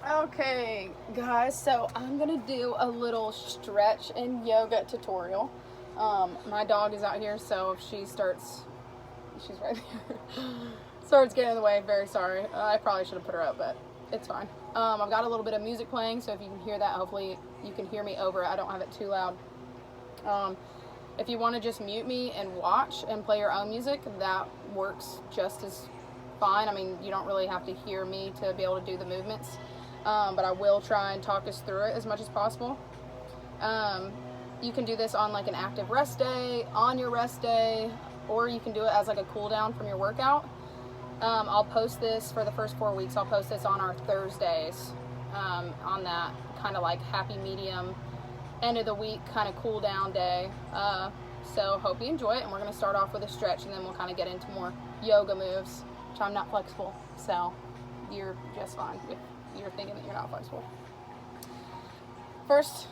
Okay, guys, so I'm gonna do a little stretch and yoga tutorial. My dog is out here, so if she's right here, starts getting in the way, very sorry. I probably should have put her up, but it's fine. I've got a little bit of music playing, so if you can hear that, hopefully you can hear me over it. I don't have it too loud. If you want to just mute me and watch and play your own music, that works just as fine. I mean, you don't really have to hear me to be able to do the movements, but I will try and talk us through it as much as possible. You can do this on like an active rest day, on your rest day, or you can do it as like a cool down from your workout. I'll post this for the first 4 weeks. I'll post this on our Thursdays, on that kind of like happy medium end of the week kind of cool down day. So hope you enjoy it, and we're going to start off with a stretch, and then we'll kind of get into more yoga moves, which I'm not flexible, so you're just fine if you're thinking that you're not flexible. First,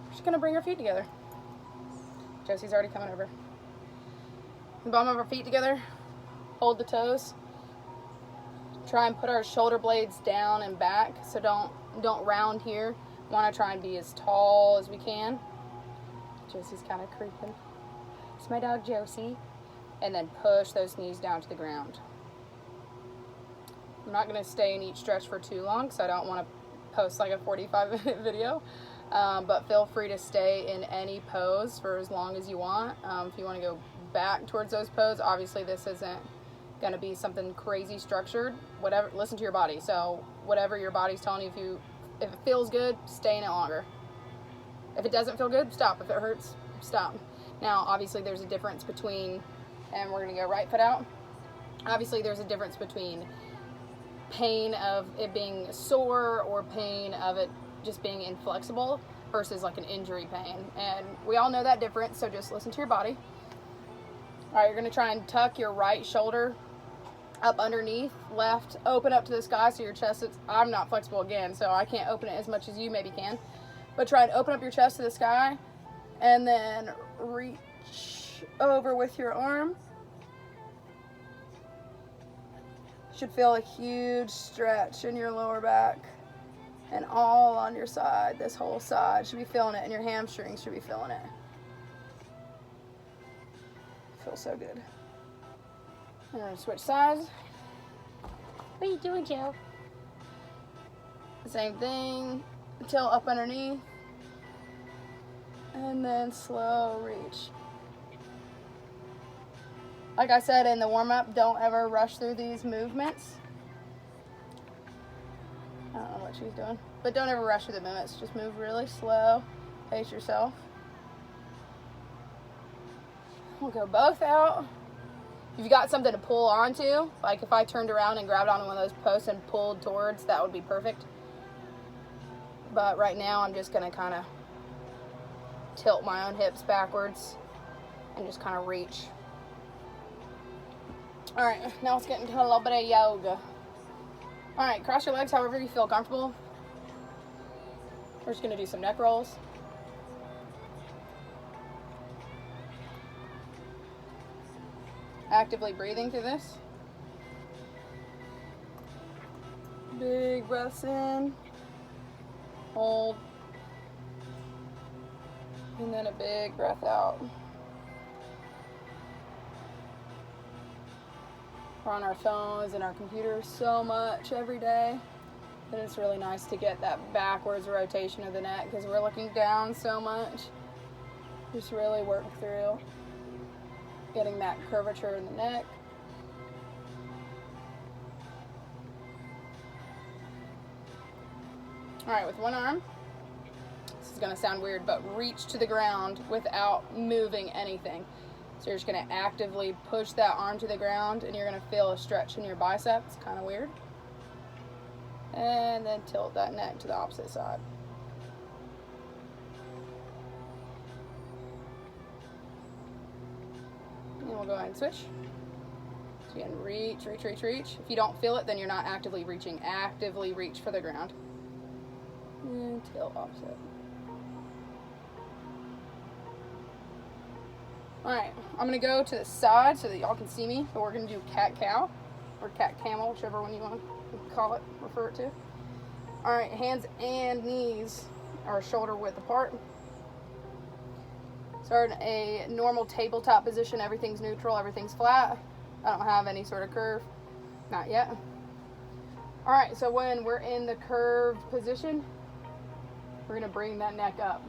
we're just going to bring our feet together. Josie's already coming over. The bottom of our feet together, hold the toes, try and put our shoulder blades down and back, so don't round here. Want to try and be as tall as we can. Josie's kind of creeping. It's my dog Josie. And then push those knees down to the ground. I'm not going to stay in each stretch for too long, because I don't want to post like a 45-minute video. But feel free to stay in any pose for as long as you want. If you want to go back towards those poses, obviously this isn't going to be something crazy structured. Whatever, listen to your body. So whatever your body's telling you, if it feels good, stay in it longer. If it doesn't feel good, stop. If it hurts, stop. Now, obviously, there's a difference between, and we're going to go right foot out. Obviously, there's a difference between pain of it being sore or pain of it just being inflexible versus like an injury pain. And we all know that difference, so just listen to your body. All right, you're going to try and tuck your right shoulder up underneath, left, open up to the sky so your chest is, I'm not flexible again, so I can't open it as much as you maybe can, but try and open up your chest to the sky, and then reach over with your arm. Should feel a huge stretch in your lower back, and all on your side, this whole side, should be feeling it, and your hamstrings should be feeling it. Feels so good. We're going to switch sides. What are you doing, Joe? Same thing, tail up underneath, and then slow reach. Like I said in the warm-up, don't ever rush through these movements. I don't know what she's doing, but don't ever rush through the movements. Just move really slow, pace yourself. We'll go both out. If you got something to pull onto, like if I turned around and grabbed onto one of those posts and pulled towards, that would be perfect. But right now I'm just going to kind of tilt my own hips backwards and just kind of reach. Alright, now let's get into a little bit of yoga. Alright, cross your legs however you feel comfortable. We're just going to do some neck rolls. Actively breathing through this. Big breaths in. Hold. And then a big breath out. We're on our phones and our computers so much every day that it's really nice to get that backwards rotation of the neck, because we're looking down so much. Just really work through getting that curvature in the neck. All right, with one arm, this is gonna sound weird, but reach to the ground without moving anything. So you're just gonna actively push that arm to the ground, and you're gonna feel a stretch in your bicep. It's kind of weird. And then tilt that neck to the opposite side. And we'll go ahead and switch. So again, reach, reach, reach, reach. If you don't feel it, then you're not actively reaching. Actively reach for the ground. And tilt opposite. Alright, I'm going to go to the side so that y'all can see me, but we're going to do cat-cow, or cat-camel, whichever one you want to call it, refer it to. All right, hands and knees are shoulder width apart. Start in a normal tabletop position. Everything's neutral, everything's flat. I don't have any sort of curve, not yet. All right, so when we're in the curved position, we're gonna bring that neck up.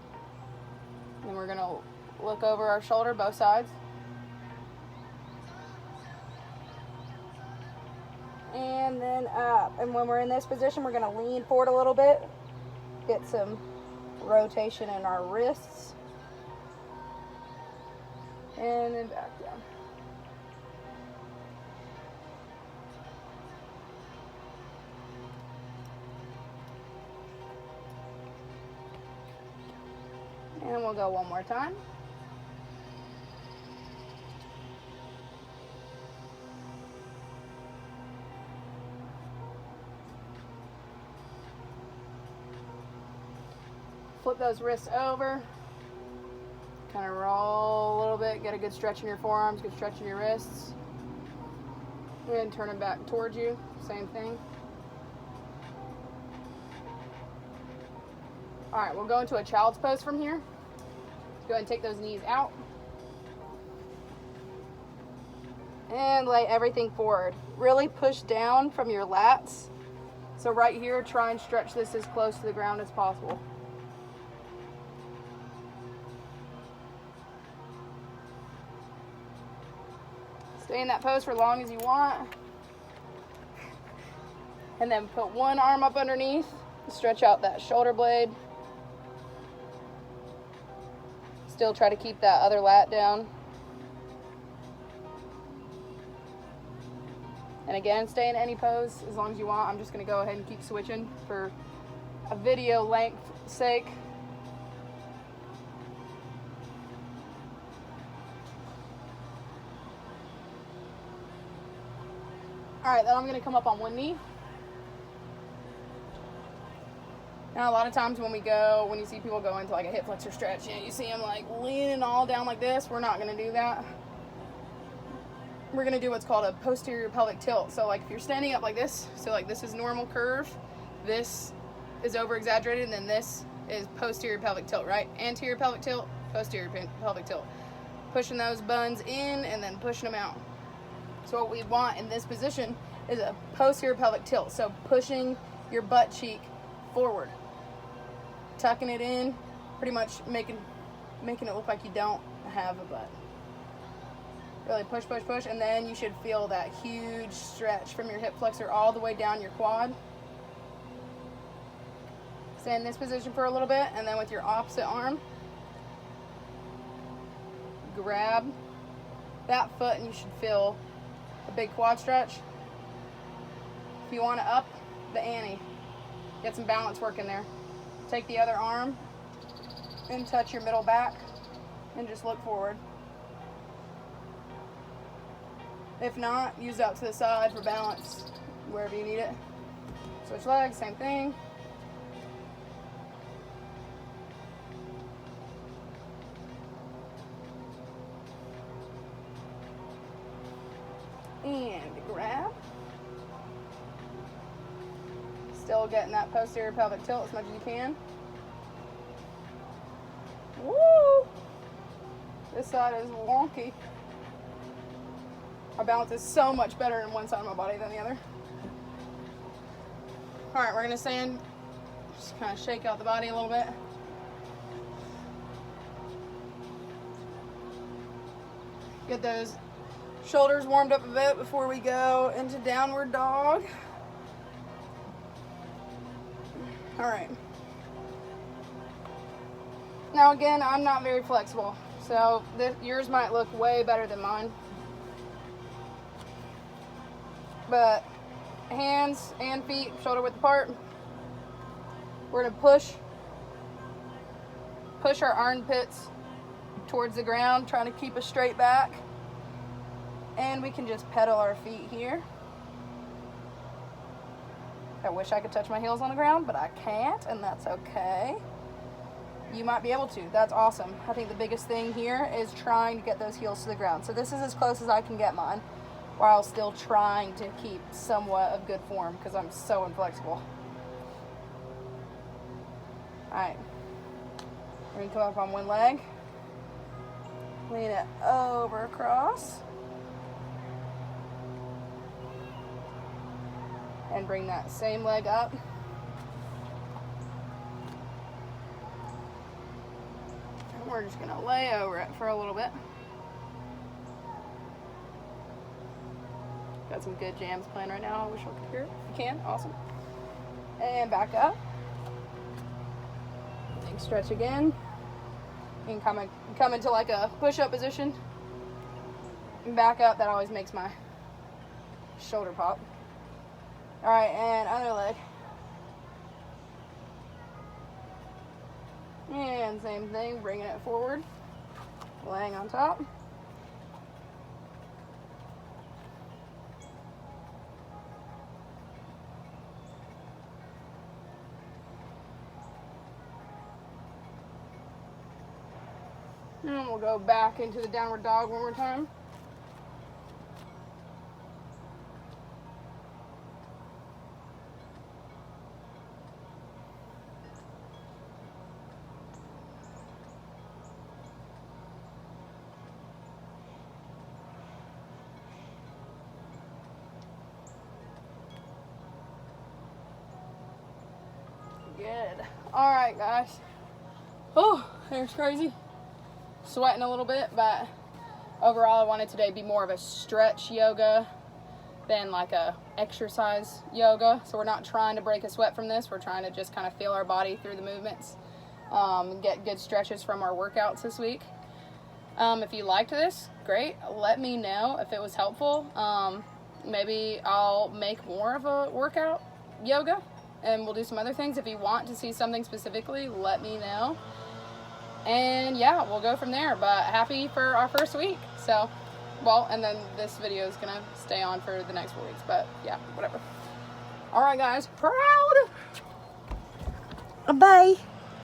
And we're gonna look over our shoulder, both sides. And then up. And when we're in this position, we're gonna lean forward a little bit, get some rotation in our wrists. And then back down. And we'll go one more time. Flip those wrists over. Kind of roll a little bit, get a good stretch in your forearms, good stretch in your wrists. And turn them back towards you, same thing. All right, we'll go into a child's pose from here. Go ahead and take those knees out. And lay everything forward. Really push down from your lats. So right here, try and stretch this as close to the ground as possible. Stay in that pose for as long as you want. And then put one arm up underneath. Stretch out that shoulder blade. Still try to keep that other lat down. And again, stay in any pose as long as you want. I'm just going to go ahead and keep switching for a video length sake. All right, then I'm going to come up on one knee. Now, a lot of times when you see people go into like a hip flexor stretch, you see them like leaning all down like this. We're not going to do that. We're going to do what's called a posterior pelvic tilt. So like if you're standing up like this, so like this is normal curve, this is over exaggerated, and then this is posterior pelvic tilt, right? Anterior pelvic tilt, posterior pelvic tilt. Pushing those buns in and then pushing them out. So what we want in this position is a posterior pelvic tilt. So pushing your butt cheek forward. Tucking it in, pretty much making it look like you don't have a butt. Really push, push, push, and then you should feel that huge stretch from your hip flexor all the way down your quad. Stay in this position for a little bit, and then with your opposite arm, grab that foot and you should feel a big quad stretch. If you want to up the ante, get some balance work in there. Take the other arm and touch your middle back and just look forward. If not, use out to the side for balance wherever you need it. Switch legs, same thing. And grab. Still getting that posterior pelvic tilt as much as you can. Woo! This side is wonky. My balance is so much better in one side of my body than the other. All right, we're gonna stand, just kind of shake out the body a little bit. Get those shoulders warmed up a bit before we go into downward dog. All right. Now again, I'm not very flexible, so yours might look way better than mine. But hands and feet shoulder width apart. We're gonna push our armpits towards the ground, trying to keep a straight back. And we can just pedal our feet here. I wish I could touch my heels on the ground, but I can't, and that's okay. You might be able to. That's awesome. I think the biggest thing here is trying to get those heels to the ground. So this is as close as I can get mine, while still trying to keep somewhat of good form because I'm so inflexible. Alright. We're going to come up on one leg. Lean it over across. And bring that same leg up. And we're just going to lay over it for a little bit. Got some good jams playing right now. I wish I could hear it. If you can, awesome. And back up. Big stretch again. You can come into like a push-up position. And back up. That always makes my shoulder pop. Alright, and other leg. And same thing, bringing it forward. Laying on top. And we'll go back into the downward dog one more time. Good. All right, guys. Oh, hair's crazy. Sweating a little bit, but overall I wanted today to be more of a stretch yoga than like a exercise yoga. So we're not trying to break a sweat from this. We're trying to just kind of feel our body through the movements, get good stretches from our workouts this week. If you liked this, great. Let me know if it was helpful. Maybe I'll make more of a workout yoga and we'll do some other things. If you want to see something specifically, let me know. And yeah, we'll go from there. But happy for our first week. So, well, and then this video is gonna stay on for the next 4 weeks. But yeah, whatever. All right, guys. Proud. Bye.